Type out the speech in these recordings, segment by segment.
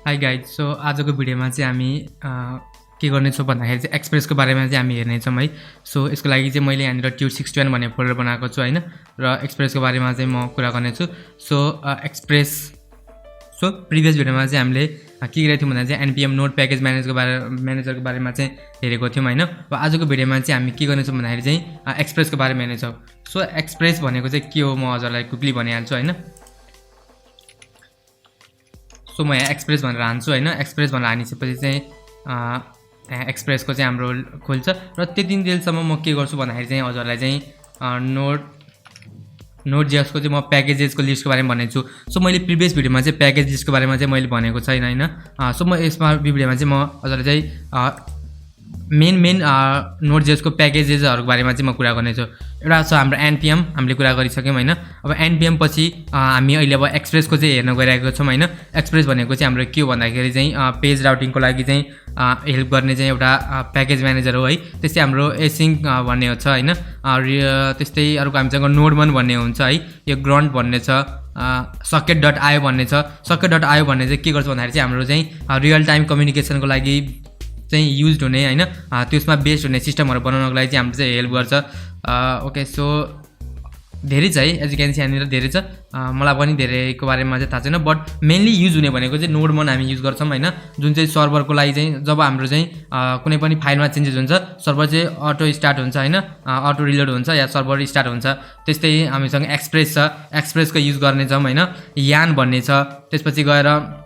Hi guys so आजको भिडियोमा चाहिँ हामी के गर्नेछौँ भन्दाखेरि चाहिँ एक्सप्रेसको बारेमा चाहिँ हामी हेर्नेछौँ है। सो यसको लागि चाहिँ मैले यहाँनिर ट्युट 61 भन्ने फोल्डर बनाएको छु हैन, र एक्सप्रेसको बारेमा चाहिँ म कुरा गर्नेछु। सो एक्सप्रेस सो प्रिभियस भिडियोमा चाहिँ हामीले के गरेको थियौँ भन्दा चाहिँ एनपीएम नोड प्याकेज म्यानेजरको बारेमा चाहिँ हेरेको थियौँ हैन। र आजको भिडियोमा चाहिँ हामी के गर्नेछौँ भन्दाखेरि चाहिँ एक्सप्रेसको बारेमा हेर्नेछौँ। सो एक्सप्रेस भनेको चाहिँ के हो म हजुरलाई क्विकली भनिहाल्छु हैन। सो म यहाँ एक्सप्रेस भनेर हान्छु हैन। एक्सप्रेस भनेर हानिसकेपछि चाहिँ एक्सप्रेसको चाहिँ हाम्रो खोल्छ र त्यति दिनसम्म म के गर्छु भन्दाखेरि चाहिँ हजुरलाई चाहिँ नोड.js को चाहिँ म प्याकेजेसको लिस्टको बारेमा भनेको छु। सो मैले प्रिभियस भिडियोमा चाहिँ प्याकेज लिस्टको बारेमा चाहिँ मैले भनेको छैन हैन। सो म यसमा भिडियोमा चाहिँ म हजुरलाई चाहिँ मेन नोड.js को प्याकेजेसहरूको बारेमा चाहिँ म कुरा गर्नेछु। एउटा छ हाम्रो एनपीएम, हामीले कुरा गरिसक्यौँ हैन। अब एनपीएम पछि हामी अहिले अब एक्सप्रेसको चाहिँ हेर्न गइरहेको छौँ हैन। एक्सप्रेस भनेको चाहिँ हाम्रो के हो भन्दाखेरि चाहिँ पेज राउटिङको लागि चाहिँ हेल्प गर्ने चाहिँ एउटा प्याकेज म्यानेजर हो है। त्यस्तै हाम्रो एसिङ्क भन्ने छ हैन। त्यस्तै अर्को हामीसँग नोड1 भन्ने हुन्छ है। यो ग्रन्ट भन्ने छ, socket.io भन्ने छ। socket.io भन्ने चाहिँ के गर्छ भन्दाखेरि चाहिँ हाम्रो चाहिँ रियल टाइम कम्युनिकेसनको लागि चाहिँ युज हुने हैन, त्यसमा बेस्ड हुने सिस्टमहरु बनाउनको लागि चाहिँ हाम्रो चाहिँ हेल्प गर्छ। ओके सो धेरै छ है, एज यु क्यान सी यहाँनिर धेरै छ। मलाई पनि धेरैको बारेमा चाहिँ थाहा छैन, बट मेनली युज हुने भनेको चाहिँ नोड1 हामी युज गर्छौँ हैन। जुन चाहिँ सर्भरको लागि चाहिँ जब हाम्रो चाहिँ कुनै पनि फाइलमा चेन्जेस हुन्छ सर्भर चाहिँ अटो स्टार्ट हुन्छ हैन, अटो रिलोड हुन्छ या सर्भर स्टार्ट हुन्छ। त्यस्तै हामीसँग एक्सप्रेस छ, एक्सप्रेसको युज गर्ने छौँ हैन। यान भन्ने छ, त्यसपछि गएर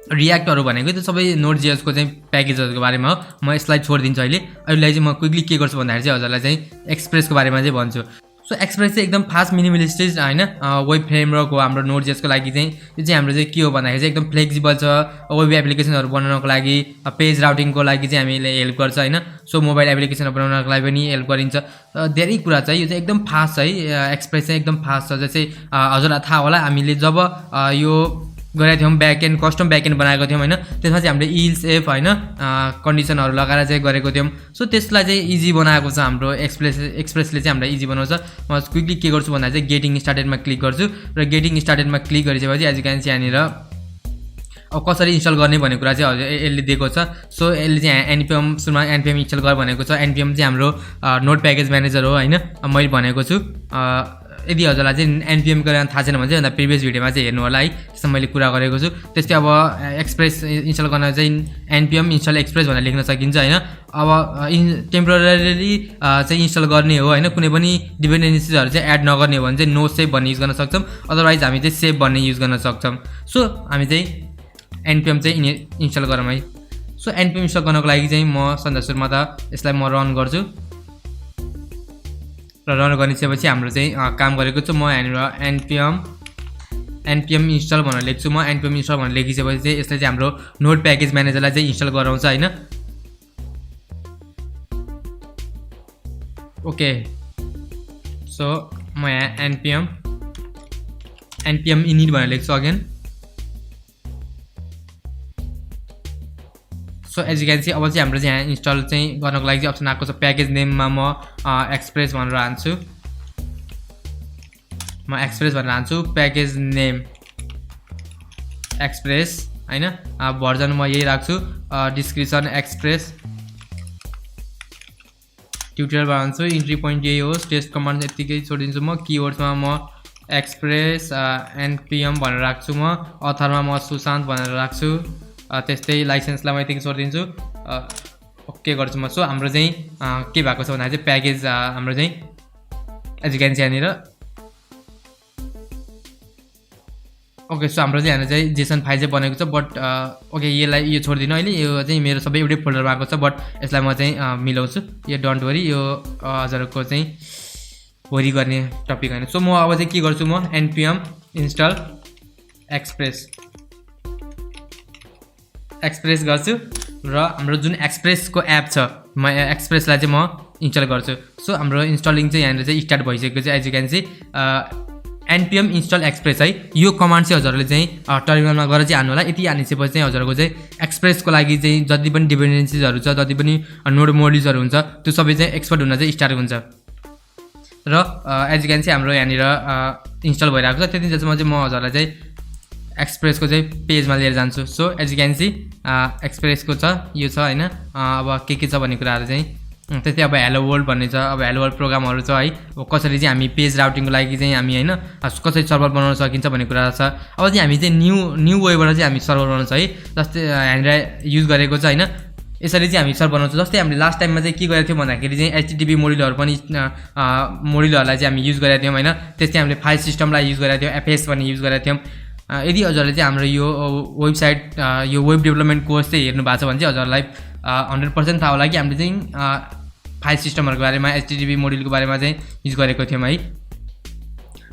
रियाक्टहरु भनेको त्यो सबै नोड.js को चाहिँ प्याकेजहरुको बारेमा हो। म यसलाई छोडिदिन्छु अहिले चाहिँ म क्विकली के गर्छु भन्दाखेरि चाहिँ हजुरलाई चाहिँ एक्सप्रेसको बारेमा चाहिँ भन्छु। सो एक्सप्रेस चाहिँ एकदम फास्ट मिनिमलिस्टिक हैन वेब फ्रेमवर्क हो हाम्रो नोड.js को लागि चाहिँ। यो चाहिँ हाम्रो चाहिँ के हो भन्दाखेरि चाहिँ एकदम फ्लेक्सिबल छ। वेब एप्लिकेसनहरु बनाउनको लागि, पेज राउटिङको लागि चाहिँ हामीले हेल्प गर्छ हैन। सो मोबाइल एप्लिकेसनहरु बनाउनको लागि पनि हेल्प गरिन्छ। धेरै कुरा छ, यो चाहिँ एकदम फास्ट है। एक्सप्रेस चाहिँ एकदम फास्ट छ। जस्तै हजुरलाई थाहा होला हामीले जब यो गरेको थियौँ ब्याकएन्ड, कस्टम ब्याकएन्ड बनाएको थियौँ हैन, त्यसमा चाहिँ हामीले इल्स एफ हैन कन्डिसनहरु लगाएर चाहिँ गरेको थियौँ। सो त्यसलाई चाहिँ इजी बनाएको छ हाम्रो एक्सप्रेसले चाहिँ हामीलाई इजी बनाउँछ। म क्विकली के गर्छु भन्दा चाहिँ गेटिङ स्टार्टेडमा क्लिक गर्छु र गेटिङ स्टार्टेडमा क्लिक गरिसकेपछि एज यु क्यान सी यहाँनिर अब कसरी इन्स्टल गर्ने भन्ने कुरा चाहिँ हजुर यसले दिएको छ। सो यसले चाहिँ एनपीएम सुरुमा एनपीएम इन्स्टल गर भनेको छ। एनपीएम चाहिँ हाम्रो नोड प्याकेज म्यानेजर हो हैन, मैले भनेको छु। यदि हजुरलाई चाहिँ एनपीएम को थाहा छैन भने चाहिँ प्रिभियस भिडियोमा चाहिँ हेर्नु होला है, त्यसमा मैले कुरा गरेको छु। त्यस्तै अब एक्सप्रेस इन्स्टल गर्न चाहिँ एनपीएम इन्स्टल एक्सप्रेस भनेर लेख्न सकिन्छ हैन। अब टेम्पोररीली चाहिँ इन्स्टल गर्ने हो हैन, कुनै पनि डिपेन्डेन्सीजहरु चाहिँ एड नगर्ने हो भने चाहिँ नो सेभ भन्ने युज गर्न सक्छौँ, अदरवाइज हामी चाहिँ सेभ भन्ने युज गर्न सक्छौँ। सो हामी चाहिँ एनपीएम चाहिँ इन्स्टल गरौँ है। सो एनपीएम इन्स्टल गर्नको लागि चाहिँ म सन्दा सुरुमा त यसलाई म रन गर्छु र रन गरिसकेपछि हाम्रो चाहिँ काम गरेको छु। म यहाँनिर एनपीएम इन्स्टल भनेर लेख्छु। म एनपीएम इन्स्टल भनेर लेखिसकेपछि चाहिँ यसले चाहिँ हाम्रो नोड प्याकेज म्यानेजरलाई चाहिँ इन्स्टल गराउँछ हैन। ओके सो म यहाँ एनपीएम इनिट भनेर लेख्छु again. So as you can see अब चाहिँ हाम्रो चाहिँ यहाँ इन्स्टल चाहिँ गर्नको लागि चाहिँ अप्सन आएको छ। प्याकेज नेममा म एक्सप्रेस भनेर हान्छु, प्याकेज नेम एक्सप्रेस हैन। भर्जन म यही राख्छु, डिस्क्रिप्सन एक्सप्रेस, ट्युटोरियल बनाउँछु, इन्ट्री पोइन्ट यही हो, टेस्ट कमान्ड यतिकै छोडिदिन्छु म। किवर्ड्समा म एक्सप्रेस एनपीएम भनेर राख्छु, म अथरमा म सुशान्त भनेर राख्छु। त्यस्तै लाइसेन्सलाई म यतिकै छोडिदिन्छु, ओके गर्छु म। सो हाम्रो चाहिँ के भएको छ भन्दा चाहिँ प्याकेज हाम्रो चाहिँ एज यु क्यान सी यहाँनिर ओके। सो हाम्रो चाहिँ यहाँनिर चाहिँ जेसन फाइल चाहिँ बनेको छ, बट ओके यसलाई यो छोडिदिनु अहिले। यो चाहिँ मेरो सबै एउटै फोल्डरमा आएको छ, बट यसलाई म चाहिँ मिलाउँछु। यो डोन्ट वरी, यो हजुरको चाहिँ वरी गर्ने टपिक होइन। सो म अब चाहिँ के गर्छु, म एनपीएम इन्स्टल एक्सप्रेस गर्छु र हाम्रो जुन एक्सप्रेसको एप छ म एक्सप्रेसलाई चाहिँ म इन्स्टल गर्छु। सो हाम्रो इन्स्टलिङ चाहिँ यहाँनिर चाहिँ स्टार्ट भइसकेको छ। As you can see NPM install express है, यो कमान्ड चाहिँ हजुरले चाहिँ टर्मिनलमा गएर चाहिँ हान्नु होला। यति हानिसकेपछि चाहिँ हजुरको चाहिँ एक्सप्रेसको लागि चाहिँ जति पनि डिपेन्डेन्सीजहरु छ, जति पनि नोड मोड्युल्सहरु हुन्छ, त्यो सबै चाहिँ एक्सपोर्ट हुन चाहिँ स्टार्ट हुन्छ। र एज यु क्यान सी हाम्रो यहाँनिर इन्स्टल भइरहेको छ। त्यति जेसम्म चाहिँ म हजुरलाई चाहिँ एक्सप्रेसको चाहिँ पेजमा लिएर जान्छु। So as you can see एक्सप्रेसको छ यो छ हैन। अब के छ भन्ने कुराहरू चाहिँ त्यस्तै अब हेलो वर्ल्ड भन्ने छ। अब हेलो वर्ल्ड प्रोग्रामहरू छ है। अब कसरी चाहिँ हामी पेज राउटिङको लागि चाहिँ हामी हैन कसरी सर्भर बनाउन सकिन्छ भन्ने कुरा छ। अब चाहिँ हामी चाहिँ न्यू वेबाट चाहिँ हामी सर्भर बनाउँछ है। जस्तै हामीले युज गरेको छ हैन, यसरी चाहिँ हामी सर्भर बनाउँछौँ। जस्तै हामीले लास्ट टाइममा चाहिँ के गरेको थियौँ भन्दाखेरि चाहिँ एचटीटीपी मोड्युलहरू पनि मोड्युलहरूलाई चाहिँ हामी युज गरेका थियौँ हैन। त्यस्तै हामीले फाइल सिस्टमलाई युज गरेका थियौँ, एफएस पनि युज गरेका थियौँ। यदि हजुरहरूले चाहिँ हाम्रो यो वेबसाइट यो वेब डेभलपमेन्ट कोर्स चाहिँ हेर्नु भएको छ भने चाहिँ हजुरहरूलाई 100% थाहा होला कि हामीले चाहिँ फाइल सिस्टमहरूको बारेमा एचटीटीपी मोड्युलको बारेमा चाहिँ युज गरेको थियौँ है।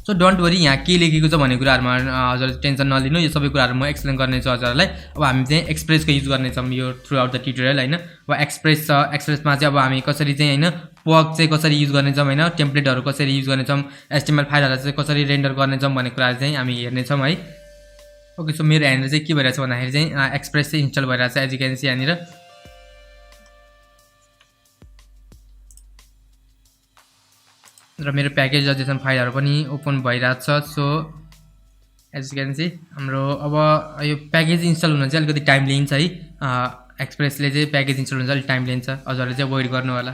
सो डोन्ट वरी, यहाँ के लेखेको छ भन्ने कुराहरूमा हजुरले टेन्सन नलिनु, यो सबै कुराहरू म एक्सप्लेन गर्नेछु हजुरहरूलाई। अब हामी चाहिँ एक्सप्रेसको युज गर्नेछौँ यो थ्रु आउट द ट्युटोरियल हैन। अब एक्सप्रेस छ, एक्सप्रेसमा चाहिँ अब हामी कसरी चाहिँ हैन पग चाहिँ कसरी युज गर्नेछौँ हैन, टेम्प्लेटहरू कसरी युज गर्नेछौँ, एचटीएमएल फाइलहरूलाई चाहिँ कसरी रेन्डर गर्नेछौँ भन्ने कुराहरू चाहिँ हामी हेर्नेछौँ है। ओके, सो मेरो यहाँनिर चाहिँ के भइरहेछ भन्दाखेरि चाहिँ एक्सप्रेस चाहिँ इन्स्टल भइरहेछ एज यु क्यान सी यहाँनिर। र मेरो प्याकेज जेसन फाइलहरू पनि ओपन भइरहेछ। So as you can see हाम्रो अब यो प्याकेज इन्स्टल हुन चाहिँ अलिकति टाइम लिन्छ है। एक्सप्रेसले चाहिँ प्याकेज इन्स्टल हुन चाहिँ अलिक टाइम लिन्छ, हजुरहरूले चाहिँ वेट गर्नु होला।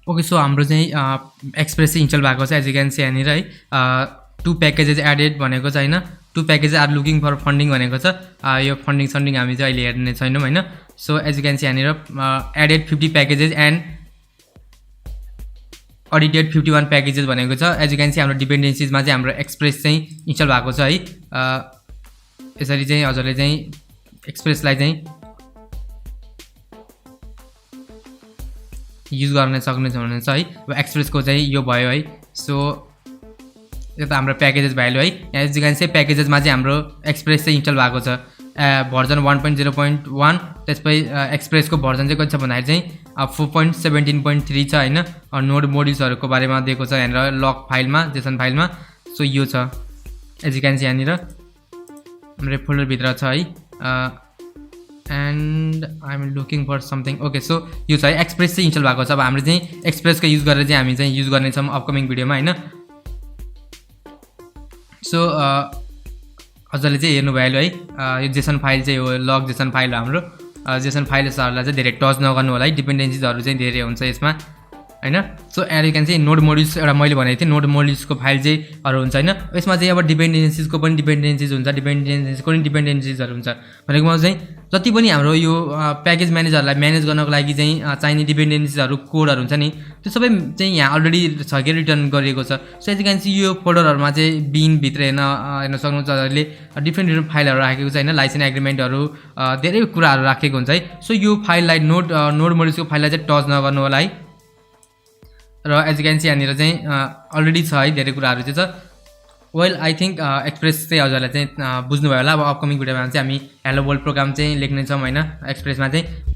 ओके, सो हाम्रो चाहिँ एक्सप्रेस चाहिँ इन्स्टल भएको छ एज यु क्यान सी यहाँनिर है। 2 प्याकेजेस एडेड भनेको छ हैन, 2 packages are looking for funding भनेको छ। यो फन्डिङ हामी चाहिँ अहिले हेर्ने छैनौँ हैन। So as you can see यहाँनिर added 50 packages and audited 51 packages भनेको छ। एज यु क्यान सी हाम्रो डिपेन्डेन्सिजमा चाहिँ हाम्रो एक्सप्रेस चाहिँ इन्स्टल भएको छ है। यसरी चाहिँ हजुरले चाहिँ एक्सप्रेसलाई चाहिँ युज गर्न सक्नुहुन्छ है। अब एक्सप्रेसको चाहिँ यो भयो है। सो यो त हाम्रो प्याकेजेस भ्यालु है। एज यु क्यान सी प्याकेजेसमा चाहिँ हाम्रो एक्सप्रेस चाहिँ इन्स्टल भएको छ भर्जन 1.0.1। त्यसपछि एक्सप्रेसको भर्जन चाहिँ कति छ भन्दाखेरि चाहिँ 4.17.3 छ हैन। नोड मोड्युल्सहरूको बारेमा दिएको छ यहाँनिर लग फाइलमा, जेसन फाइलमा। सो यो छ एज यु क्यान सी यहाँनिर हाम्रो फोल्डरभित्र छ है। And I am looking for something. Okay, so यो छ है, एक्सप्रेस चाहिँ इन्स्टल भएको छ। अब हामीले चाहिँ एक्सप्रेसको युज गरेर चाहिँ हामी चाहिँ युज गर्नेछौँ अपकमिङ भिडियोमा हैन। सो हजुरले चाहिँ हेर्नुभयो है, यो जेसन फाइल चाहिँ हो, लग जेसन फाइल हो हाम्रो। जेसन फाइल्सहरूलाई चाहिँ धेरै टच नगर्नु होला है, डिपेन्डेन्सिजहरू चाहिँ धेरै हुन्छ यसमा हैन। So as you can see node modules एउटा मैले भनेको थिएँ, नोड मोड्युल्सको फाइल चाहिँ अरू हुन्छ हैन। यसमा चाहिँ अब डिपेन्डेन्सिजको पनि डिपेन्डेन्सिज हुन्छ, डिपेन्डेन्सिजको पनि डिपेन्डेन्सिजहरू हुन्छ भनेकोमा चाहिँ जति पनि हाम्रो यो प्याकेज म्यानेजरलाई म्यानेज गर्नको लागि चाहिँ चाहिने डिपेन्डेन्सिजहरू कोडहरू हुन्छ नि, त्यो सबै चाहिँ यहाँ अलरेडी छ कि रिटर्न गरिएको छ। So as you can see यो फोल्डरहरूमा चाहिँ बिनभित्र हेर्न सक्नुहुन्छ हजुरले डिफ्रेन्ट फाइलहरू राखेको छ हैन, लाइसेन्स एग्रिमेन्टहरू धेरै कुराहरू राखेको हुन्छ है। सो यो फाइललाई नोड मोड्युल्सको फाइललाई चाहिँ टच नगर्नु होला है। र एज यु क्यान सी यहाँनिर चाहिँ अलरेडी छ है, धेरै कुराहरू चाहिँ छ। वेल आई थिङ्क एक्सप्रेस चाहिँ हजुरलाई चाहिँ बुझ्नुभयो होला। अब अपकमिङ भिडियोमा चाहिँ हामी हेलो वर्ल्ड प्रोग्राम चाहिँ लेख्नेछौँ हैन एक्सप्रेसमा चाहिँ।